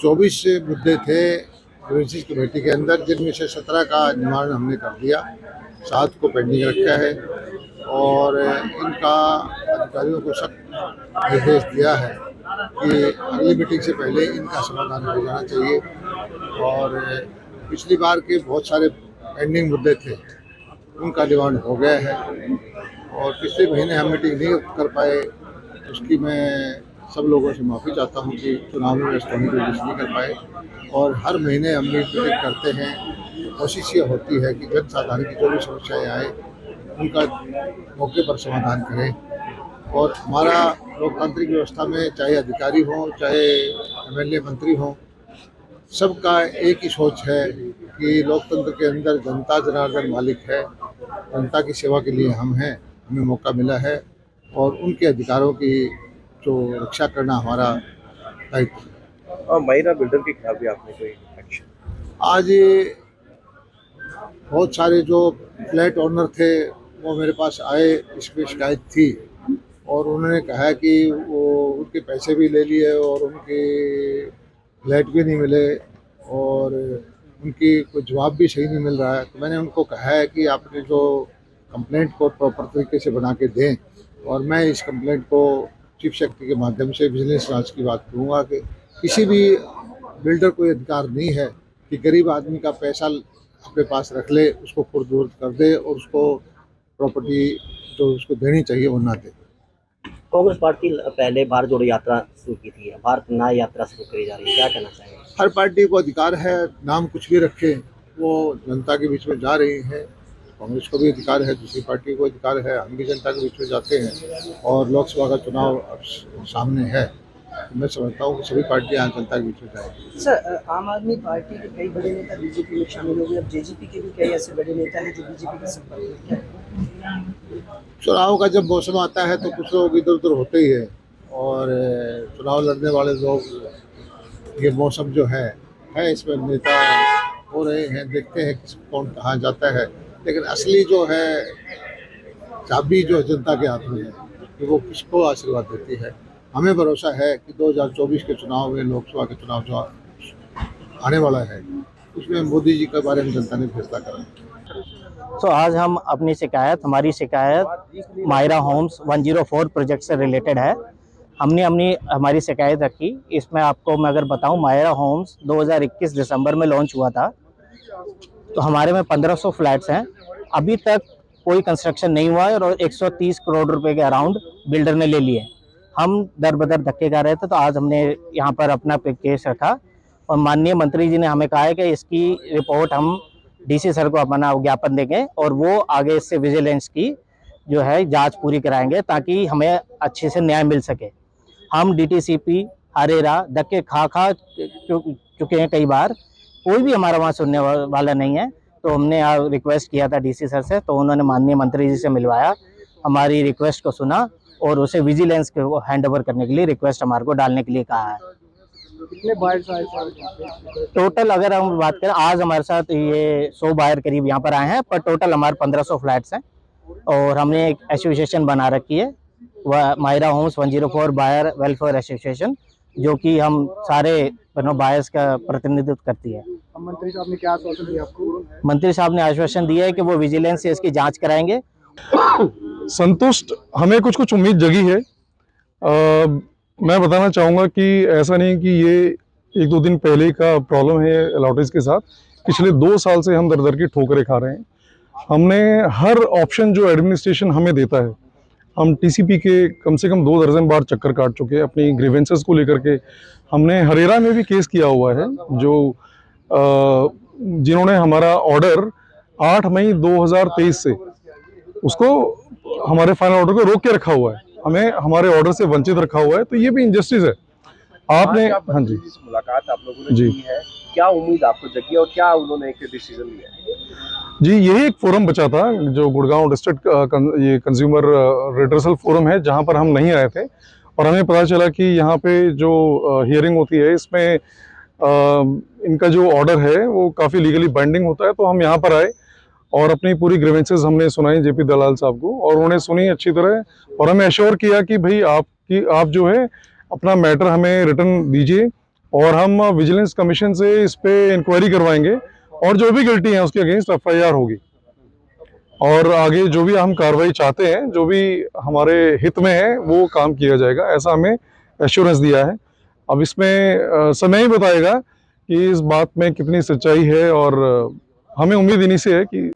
24 मुद्दे थे grievances committee के अंदर, जिनमें से 17 का निवारण हमने कर दिया, 7 को पेंडिंग रखा है और इनका अधिकारियों को सख्त निर्देश दिया है कि अगली मीटिंग से पहले इनका समाधान हो जाना चाहिए। और पिछली बार के बहुत सारे पेंडिंग मुद्दे थे, उनका निवारण हो गया है और पिछले महीने हम मीटिंग नहीं कर पाए, उसकी मैं सब लोगों से माफ़ी चाहता हूं कि चुनाव में व्यस्त होने की वजह से नहीं कर पाए। और हर महीने हम मीटिंग करते हैं, कोशिश ये होती है कि जन साधारण की जो भी समस्याएँ आए उनका मौके पर समाधान करें। और हमारा लोकतांत्रिक व्यवस्था में चाहे अधिकारी हों, चाहे एमएलए मंत्री हों, सबका एक ही सोच है कि लोकतंत्र के अंदर जनता जनार्दन मालिक है, जनता की सेवा के लिए हम हैं, हमें मौका मिला है और उनके अधिकारों की जो रक्षा करना हमारा दायित्व। और महिला बिल्डर के खिलाफ भी आपने कोई एक्शन? आज बहुत सारे जो फ्लैट ओनर थे वो मेरे पास आए, इसमें शिकायत थी और उन्होंने कहा कि वो उनके पैसे भी ले लिए और उनके फ्लैट भी नहीं मिले और उनकी कोई जवाब भी सही नहीं मिल रहा है। तो मैंने उनको कहा है कि आपने जो कंप्लेंट को प्रॉपर तरीके से बना के दें और मैं इस कंप्लेंट को चीफ सेक्रेटरी के माध्यम से विजिलेंस ब्रांच की बात करूँगा कि किसी भी बिल्डर को ये अधिकार नहीं है कि गरीब आदमी का पैसा अपने पास रख ले, उसको खुर्द-बुर्द कर दे और उसको प्रॉपर्टी जो उसको देनी चाहिए वो ना दे। कांग्रेस पार्टी पहले भारत जोड़ो यात्रा शुरू की थी, भारत न्याय यात्रा शुरू करी जा रही है, क्या कहना चाहेंगे? हर पार्टी को अधिकार है, नाम कुछ भी रखे, वो जनता के बीच में जा रही है। कांग्रेस को भी अधिकार है, दूसरी पार्टी को अधिकार है, हम भी जनता के बीच में जाते हैं और लोकसभा का चुनाव अब सामने है। तो मैं समझता हूँ कि सभी पार्टियां जनता के बीच में जाएंगी। सर, आम आदमी पार्टी के कई बड़े नेता बीजेपी में शामिल हो गए, अब जेजेपी के भी कई ऐसे बड़े नेता हैं जो बीजेपी के संपर्क में हैं। चुनाव का जब मौसम आता है तो कुछ लोग इधर उधर होते ही है और चुनाव लड़ने वाले लोग, ये मौसम जो है इसमें नेता हो रहे हैं, देखते हैं किस कौन कहाँ जाता है। लेकिन असली जो है चाबी जो जनता के हाथ में है कि वो किसको आशीर्वाद देती है। हमें भरोसा है कि 2024 के चुनाव में, लोकसभा के चुनाव जो आने वाला है, उसमें मोदी जी के बारे में जनता ने फैसला करा। तो आज हम अपनी शिकायत, हमारी शिकायत मायरा होम्स 104 प्रोजेक्ट से रिलेटेड है। हमने हमारी शिकायत रखी। इसमें आपको मैं अगर बताऊं, मायरा होम्स 2021 दिसंबर में लॉन्च हुआ था। तो हमारे में 1500 फ्लैट्स हैं, अभी तक कोई कंस्ट्रक्शन नहीं हुआ है और 130 करोड़ रुपए के अराउंड बिल्डर ने ले लिए। हम दर बदर धक्के खा रहे थे, तो आज हमने यहाँ पर अपना केस रखा और माननीय मंत्री जी ने हमें कहा है कि इसकी रिपोर्ट हम डीसी सर को अपना ज्ञापन देंगे और वो आगे इससे विजिलेंस की जो है जांच पूरी कराएंगे ताकि हमें अच्छे से न्याय मिल सके। हम डीटीसीपी हरेरा धक्के खा चुके हैं कई बार, कोई भी हमारा वहाँ सुनने वाला नहीं है। तो हमने रिक्वेस्ट किया था डीसी सर से, तो उन्होंने माननीय मंत्री जी से मिलवाया, हमारी रिक्वेस्ट को सुना और उसे विजिलेंस को हैंड ओवर करने के लिए रिक्वेस्ट हमारे को डालने के लिए कहा है। कितने बायर आए टोटल अगर हम बात करें, आज हमारे साथ ये 100 बायर करीब यहाँ पर आए हैं, पर टोटल हमारे 1500 फ्लैट्स हैं और हमने एक एसोसिएशन बना रखी है, वह Myra Homes 104 buyer welfare association, जो कि हम सारे बायर्स का प्रतिनिधित्व करती है। मंत्री साहब ने क्या आश्वासन दिया आपको? मंत्री साहब ने आश्वासन दिया है कि वो विजिलेंस से इसकी जांच कराएंगे। संतुष्ट, हमें कुछ कुछ उम्मीद जगी है। मैं बताना चाहूँगा कि ऐसा नहीं कि ये 1-2 दिन पहले का प्रॉब्लम है अलॉटेज के साथ। पिछले 2 साल से हम दर दर की ठोकरें खा रहे हैं। हमने हर ऑप्शन जो एडमिनिस्ट्रेशन हमें देता है, हम टीसीपी के कम से कम 2 दर्जन बार चक्कर काट चुके हैं अपनी ग्रीवेंसेस को लेकर के। हमने हरेरा में भी केस किया हुआ है, जो जिन्होंने हमारा ऑर्डर 8 मई 2023 से उसको हमारे फाइनल ऑर्डर को रोक के रखा हुआ है, हमें हमारे ऑर्डर से वंचित रखा हुआ है। तो ये भी इंजस्टिस है। आपने हाँ जी, मुलाकात आप लोगों ने की है, क्या उम्मीद आपको जगी और क्या उन्होंने एक डिसीजन लिया है? जी, यही एक फोरम बचा था जो गुड़गांव डिस्ट्रिक्ट ये कंज्यूमर रिड्रेसल फोरम है, जहां पर हम नहीं आए थे और हमें पता चला कि यहाँ पे जो हियरिंग होती है, इसमें इनका जो ऑर्डर है वो काफ़ी लीगली बाइंडिंग होता है। तो हम यहाँ पर आए और अपनी पूरी ग्रीवेंसेस हमने सुनाई जेपी दलाल साहब को और उन्होंने सुनी अच्छी तरह और हमें एश्योर किया कि भाई आप जो है अपना मैटर हमें रिटर्न दीजिए और हम विजिलेंस कमीशन से इस पे इंक्वायरी करवाएंगे और जो भी गिल्टी है उसके अगेंस्ट FIR होगी और आगे जो भी हम कार्रवाई चाहते हैं, जो भी हमारे हित में है, वो काम किया जाएगा, ऐसा हमें एश्योरेंस दिया है। अब इसमें समय ही बताएगा कि इस बात में कितनी सच्चाई है और हमें उम्मीद इन्हीं से है कि